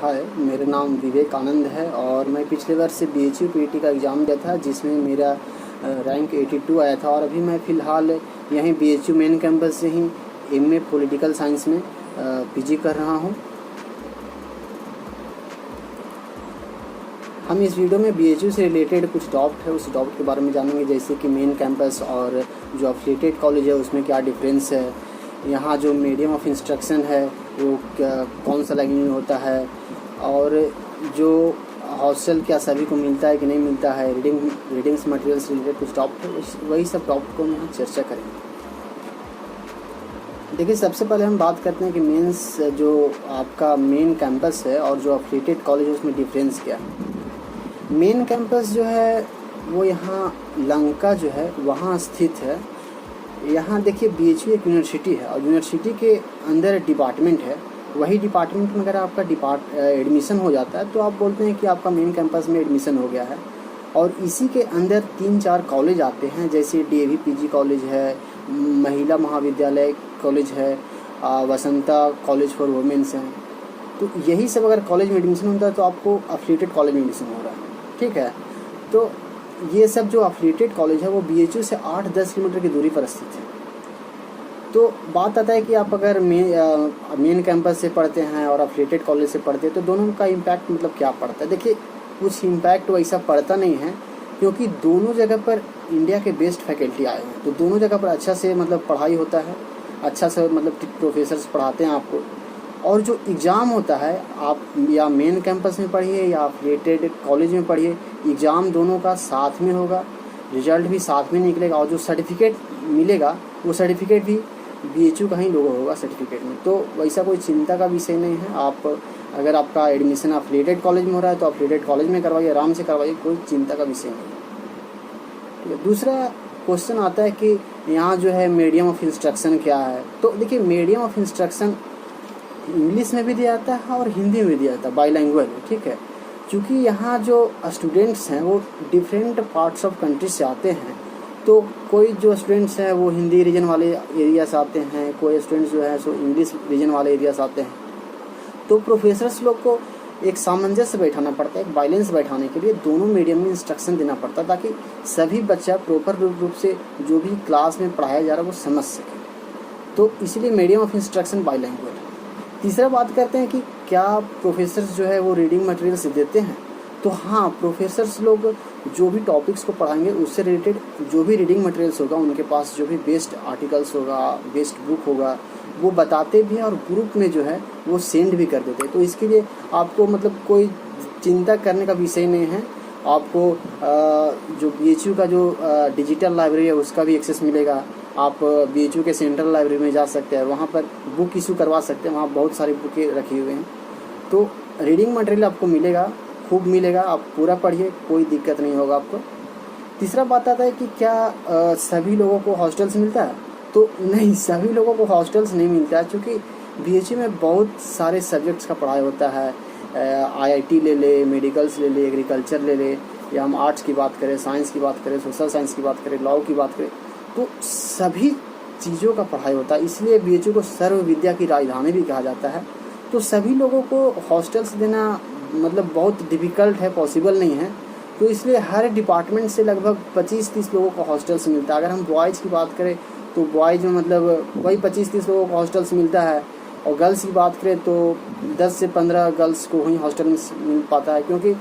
हाय, मेरा नाम विवेक आनंद है और मैं पिछले वर्ष से BHU PET का एग्ज़ाम दिया था जिसमें मेरा रैंक 82 आया था। और अभी मैं फ़िलहाल यहीं BHU मेन कैंपस से ही MA पॉलिटिकल साइंस में PG कर रहा हूँ। हम इस वीडियो में BHU से रिलेटेड कुछ टॉपिक है, उस टॉपिक के बारे में जानेंगे, जैसे कि मेन कैंपस और जो एफिलिएटेड कॉलेज है उसमें क्या डिफरेंस है, यहाँ जो मीडियम ऑफ इंस्ट्रक्शन है वो कौन सा लैंग्वेज में होता है, और जो हॉस्टल क्या सभी को मिलता है कि नहीं मिलता है, रीडिंग्स मटेरियल्स रिलेटेड कुछ टॉपिक है, वही सब टॉपिक को हम यहाँ चर्चा करेंगे। देखिए, सबसे पहले हम बात करते हैं कि मेंस जो आपका मेन कैंपस है और जो एफिलिएटेड कॉलेज है उसमें डिफरेंस क्या है। मेन कैंपस जो है वो यहाँ लंका जो है वहाँ स्थित है। यहाँ देखिए BHU एक यूनिवर्सिटी है और यूनिवर्सिटी के अंदर डिपार्टमेंट है। वही डिपार्टमेंट में अगर आपका एडमिशन हो जाता है तो आप बोलते हैं कि आपका मेन कैंपस में एडमिशन हो गया है। और इसी के अंदर 3-4 कॉलेज आते हैं, जैसे DAV PG कॉलेज है, महिला महाविद्यालय कॉलेज है, वसंता कॉलेज फॉर वुमेन्स हैं। तो यही सब अगर कॉलेज में एडमिशन होता है तो आपको एफिलिएटेड कॉलेज में एडमिशन हो रहा है, ठीक है। तो ये सब जो एफिलिएटेड कॉलेज है वो BHU से 8-10 किलोमीटर की दूरी पर स्थित है। तो बात आता है कि आप अगर मेन कैंपस से पढ़ते हैं और एफिलिएटेड कॉलेज से पढ़ते हैं तो दोनों का इम्पैक्ट मतलब क्या पड़ता है। देखिए, कुछ इम्पैक्ट वैसा पड़ता नहीं है, क्योंकि दोनों जगह पर इंडिया के बेस्ट फैकल्टी आए हैं। तो दोनों जगह पर अच्छा से मतलब पढ़ाई होता है, अच्छा से मतलब प्रोफेसर्स पढ़ाते हैं आपको। और जो एग्ज़ाम होता है, आप या मेन कैंपस में पढ़िए या एफिलिएटेड कॉलेज में पढ़िए, एग्ज़ाम दोनों का साथ में होगा, रिजल्ट भी साथ में निकलेगा और जो सर्टिफिकेट मिलेगा वो सर्टिफिकेट भी BHU का ही लोगो होगा सर्टिफिकेट में। तो वैसा कोई चिंता का विषय नहीं है। आप अगर आपका एडमिशन एफिलिएटेड कॉलेज में हो रहा है तो एफिलिएटेड कॉलेज में करवाइए, आराम से करवाइए, कोई चिंता का विषय नहीं है। दूसरा क्वेश्चन आता है कि यहाँ जो है मीडियम ऑफ इंस्ट्रक्शन क्या है। तो देखिए, मीडियम ऑफ इंस्ट्रक्शन इंग्लिश में भी दिया जाता है और हिंदी में भी दिया जाता है, बाईलैंग्वेज, ठीक है। क्योंकि यहाँ जो स्टूडेंट्स हैं वो डिफरेंट पार्ट्स ऑफ कंट्री से आते हैं। तो कोई जो स्टूडेंट्स हैं वो हिंदी रीजन वाले एरिया से आते हैं, कोई स्टूडेंट्स जो है सो इंग्लिश रीजन वाले एरिया से आते हैं। तो प्रोफेसर्स लोग को एक सामंजस्य बैठाना पड़ता है, एक बैलेंस बैठाने के लिए दोनों मीडियम में इंस्ट्रक्शन देना पड़ता है, ताकि सभी बच्चा प्रॉपर रूप से जो भी क्लास में पढ़ाया जा रहा है वो समझ सके। तो इसलिए मीडियम ऑफ इंस्ट्रक्शन बाईलैंग्वेज। तीसरा बात करते हैं कि क्या प्रोफेसर्स जो है वो रीडिंग मटेरियल्स देते हैं। तो हाँ, प्रोफेसर्स लोग जो भी टॉपिक्स को पढ़ाएंगे उससे रिलेटेड जो भी रीडिंग मटेरियल्स होगा, उनके पास जो भी बेस्ट आर्टिकल्स होगा, बेस्ट बुक होगा, वो बताते भी हैं और ग्रुप में जो है वो सेंड भी कर देते हैं। तो इसके लिए आपको मतलब कोई चिंता करने का विषय नहीं है। आपको जो BHU का जो डिजिटल लाइब्रेरी है उसका भी एक्सेस मिलेगा। आप BHU के सेंट्रल लाइब्रेरी में जा सकते हैं, वहाँ पर बुक इशू करवा सकते हैं, वहाँ बहुत सारी बुकें रखी हुई हैं। तो रीडिंग मटेरियल आपको मिलेगा, खूब मिलेगा, आप पूरा पढ़िए, कोई दिक्कत नहीं होगा आपको। तीसरा बात आता है कि क्या सभी लोगों को हॉस्टल्स मिलता है। तो नहीं, सभी लोगों को हॉस्टल्स नहीं मिलता है, क्योंकि BHU में बहुत सारे सब्जेक्ट्स का पढ़ाई होता है। IIT ले ले, मेडिकल्स ले ले, एग्रीकल्चर ले ले, या हम आर्ट्स की बात करें, साइंस की बात करें, सोशल साइंस की बात करें, लॉ की बात करें, तो सभी चीज़ों का पढ़ाई होता है। इसलिए BHU को सर्व विद्या की राजधानी भी कहा जाता है। तो सभी लोगों को हॉस्टल्स देना मतलब बहुत डिफ़िकल्ट है, पॉसिबल नहीं है। तो इसलिए हर डिपार्टमेंट से लगभग 25-30 लोगों को हॉस्टल्स मिलता है। अगर हम बॉयज़ की बात करें तो बॉयज़ में मतलब वही 25-30 लोगों को हॉस्टल्स मिलता है, और गर्ल्स की बात करें तो 10 से 15 गर्ल्स को ही हॉस्टल मिल पाता है, क्योंकि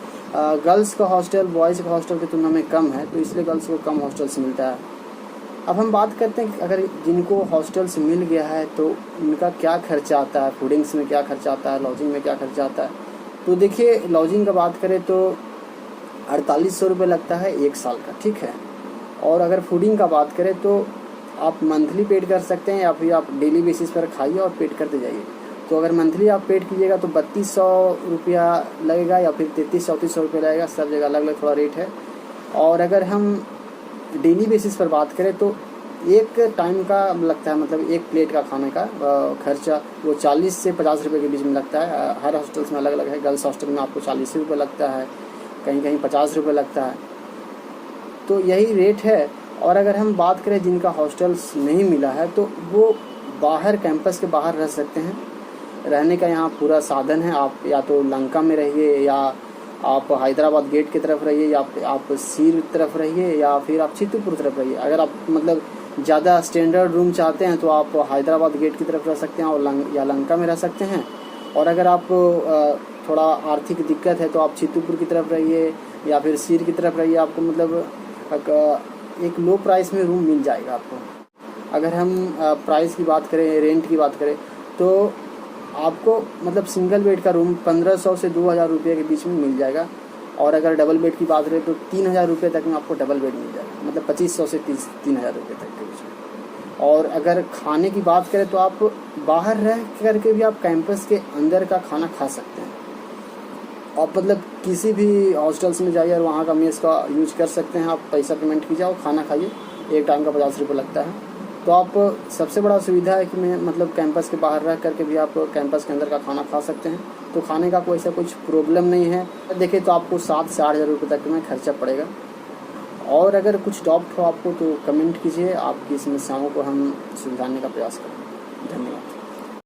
गर्ल्स का हॉस्टल बॉयज़ का हॉस्टल की तुलना में कम है, तो इसलिए गर्ल्स को कम हॉस्टल्स मिलता है। अब हम बात करते हैं कि अगर जिनको हॉस्टल्स मिल गया है तो उनका क्या खर्चा आता है, फूडिंग्स में क्या खर्चा आता है, लॉजिंग में क्या खर्चा आता है। तो देखिए, लॉजिंग का बात करें तो 4800 रुपये लगता है 1 साल का, ठीक है। और अगर फूडिंग का बात करें तो आप मंथली पेड कर सकते हैं या फिर आप डेली बेसिस पर खाइए और पेड करते जाइए। तो अगर मंथली आप पेड कीजिएगा तो 3200 रुपया लगेगा या फिर 3300-3400 रुपये लगेगा, सब जगह अलग अलग थोड़ा रेट है। और अगर हम डेली बेसिस पर बात करें तो एक टाइम का लगता है, मतलब एक प्लेट का खाने का खर्चा वो 40 से 50 रुपये के बीच में लगता है। हर हॉस्टल्स में अलग अलग है। गर्ल्स हॉस्टल में आपको 40 रुपये लगता है, कहीं कहीं 50 रुपये लगता है। तो यही रेट है। और अगर हम बात करें जिनका हॉस्टल्स नहीं मिला है तो वो बाहर कैंपस के बाहर रह सकते हैं। रहने का यहाँ पूरा साधन है। आप या तो लंका में रहिए, या आप हैदराबाद गेट की तरफ रहिए, या आप सीर तरफ रहिए, या फिर आप चित्तूरपुर तरफ रहिए। अगर आप मतलब ज़्यादा स्टैंडर्ड रूम चाहते हैं तो आप हैदराबाद गेट की तरफ रह सकते हैं और या लंका में रह सकते हैं। और अगर आप थोड़ा आर्थिक दिक्कत है तो आप चित्तूरपुर की तरफ रहिए या फिर सीर की तरफ रहिए। आपको मतलब एक लो प्राइस में रूम मिल जाएगा आपको। अगर हम प्राइस की बात करें, रेंट की बात करें, तो आपको मतलब सिंगल बेड का रूम 1500 से 2000 रुपये के बीच में मिल जाएगा। और अगर डबल बेड की बात करें तो 3000 रुपये तक में आपको डबल बेड मिल जाएगा, मतलब 2500 से 3000 रुपये तक के बीच में। और अगर खाने की बात करें तो आप बाहर रह करके भी आप कैंपस के अंदर का खाना खा सकते हैं। आप मतलब किसी भी हॉस्टल्स में जाइए और वहाँ का मेस का यूज कर सकते हैं। आप पैसा पेमेंट कीजिए और खाना खाइए, एक टाइम का 50 रुपये लगता है। तो आप सबसे बड़ा सुविधा है कि मैं मतलब कैंपस के बाहर रह करके भी आप कैंपस के अंदर का खाना खा सकते हैं। तो खाने का कोई ऐसा कुछ प्रॉब्लम नहीं है। देखिए तो आपको 7 से 8 हज़ार रुपये तक में खर्चा पड़ेगा। और अगर कुछ डाउट हो आपको तो कमेंट कीजिए, आपकी समस्याओं को हम सुलझाने का प्रयास करें। धन्यवाद।